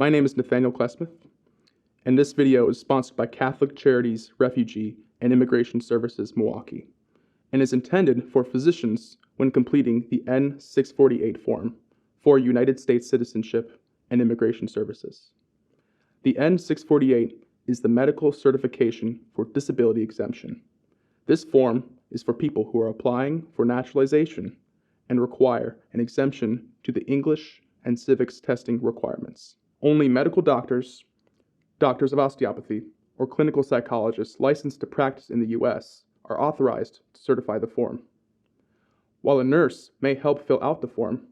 My name is Nathaniel Klesmith, and this video is sponsored by Catholic Charities Refugee and Immigration Services Milwaukee, and is intended for physicians when completing the N-648 form for United States Citizenship and Immigration Services. The N-648 is the medical certification for disability exemption. This form is for people who are applying for naturalization and require an exemption to the English and civics testing requirements. Only medical doctors, doctors of osteopathy, or clinical psychologists licensed to practice in the U.S. are authorized to certify the form. While a nurse may help fill out the form,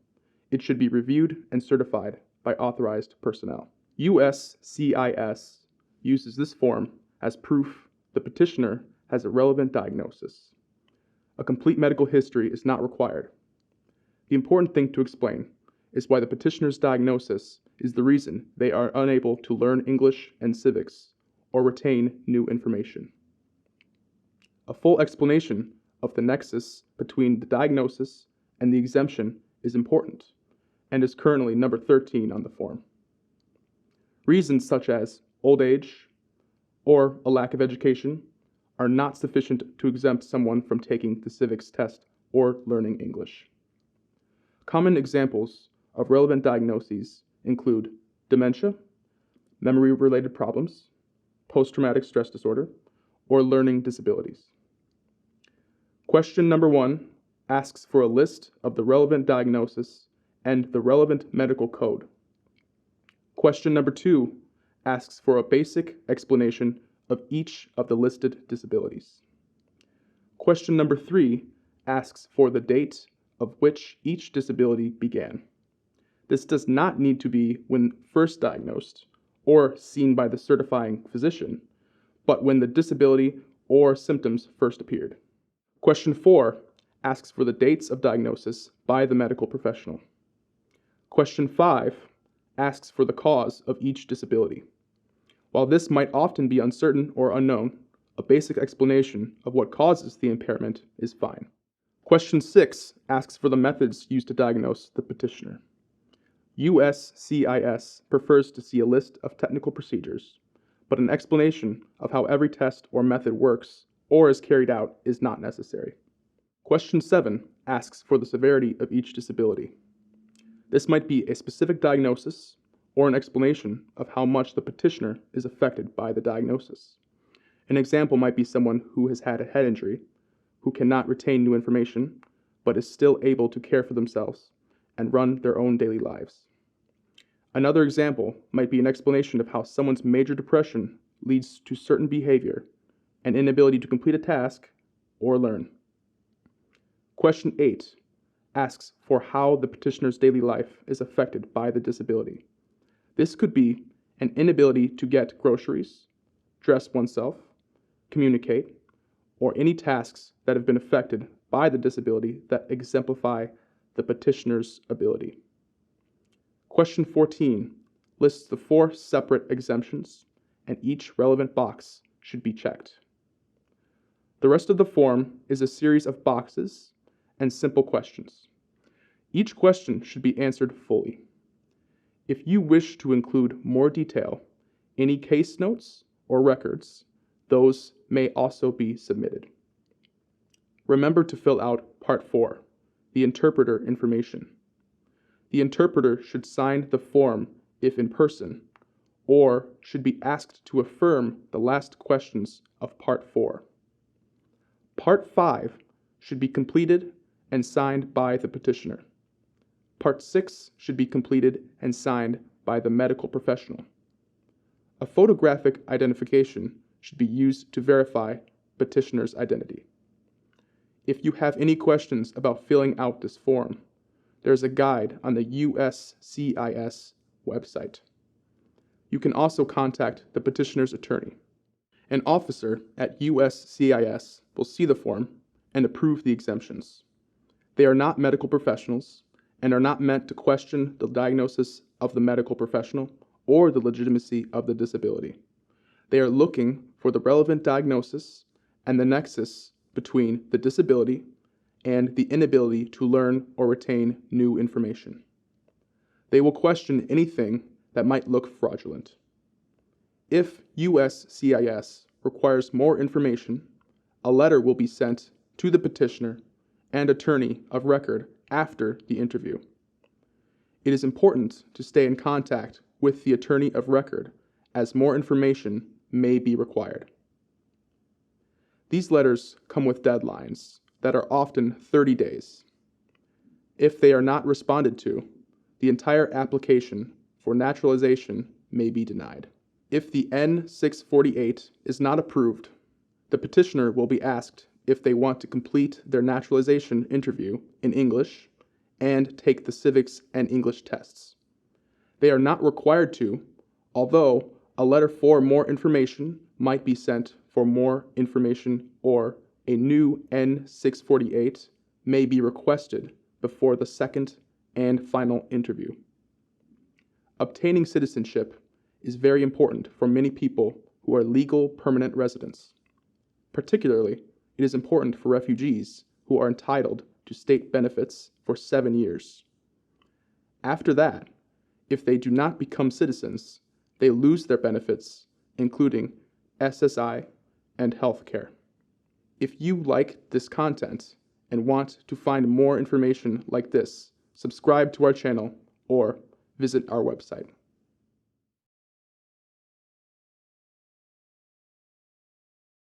it should be reviewed and certified by authorized personnel. USCIS uses this form as proof the petitioner has a relevant diagnosis. A complete medical history is not required. The important thing to explain is why the petitioner's diagnosis is the reason they are unable to learn English and civics or retain new information. A full explanation of the nexus between the diagnosis and the exemption is important and is currently number 13 on the form. Reasons such as old age or a lack of education are not sufficient to exempt someone from taking the civics test or learning English. Common examples of relevant diagnoses include dementia, memory-related problems, post-traumatic stress disorder, or learning disabilities. Question number 1 asks for a list of the relevant diagnosis and the relevant medical code. Question number 2 asks for a basic explanation of each of the listed disabilities. Question number 3 asks for the date of which each disability began. This does not need to be when first diagnosed or seen by the certifying physician, but when the disability or symptoms first appeared. Question 4 asks for the dates of diagnosis by the medical professional. Question 5 asks for the cause of each disability. While this might often be uncertain or unknown, a basic explanation of what causes the impairment is fine. Question 6 asks for the methods used to diagnose the petitioner. USCIS prefers to see a list of technical procedures, but an explanation of how every test or method works or is carried out is not necessary. Question 7 asks for the severity of each disability. This might be a specific diagnosis or an explanation of how much the petitioner is affected by the diagnosis. An example might be someone who has had a head injury, who cannot retain new information, but is still able to care for themselves and run their own daily lives. Another example might be an explanation of how someone's major depression leads to certain behavior and inability to complete a task or learn. Question 8 asks for how the petitioner's daily life is affected by the disability. This could be an inability to get groceries, dress oneself, communicate, or any tasks that have been affected by the disability that exemplify the petitioner's ability. Question 14 lists the 4 separate exemptions, and each relevant box should be checked. The rest of the form is a series of boxes and simple questions. Each question should be answered fully. If you wish to include more detail, any case notes or records, those may also be submitted. Remember to fill out Part 4, the interpreter information. The interpreter should sign the form if in person, or should be asked to affirm the last questions of Part 4. Part 5 should be completed and signed by the petitioner. Part 6 should be completed and signed by the medical professional. A photographic identification should be used to verify petitioner's identity. If you have any questions about filling out this form, there's a guide on the USCIS website. You can also contact the petitioner's attorney. An officer at USCIS will see the form and approve the exemptions. They are not medical professionals and are not meant to question the diagnosis of the medical professional or the legitimacy of the disability. They are looking for the relevant diagnosis and the nexus between the disability and the inability to learn or retain new information. They will question anything that might look fraudulent. If USCIS requires more information, a letter will be sent to the petitioner and attorney of record after the interview. It is important to stay in contact with the attorney of record as more information may be required. These letters come with deadlines that are often 30 days. If they are not responded to, the entire application for naturalization may be denied. If the N-648 is not approved, the petitioner will be asked if they want to complete their naturalization interview in English and take the civics and English tests. They are not required to, although a letter for more information might be sent for more information, or a new N-648 may be requested before the second and final interview. Obtaining citizenship is very important for many people who are legal permanent residents. Particularly, it is important for refugees who are entitled to state benefits for 7 years. After that, if they do not become citizens, they lose their benefits, including SSI and health care. If you like this content and want to find more information like this, subscribe to our channel or visit our website.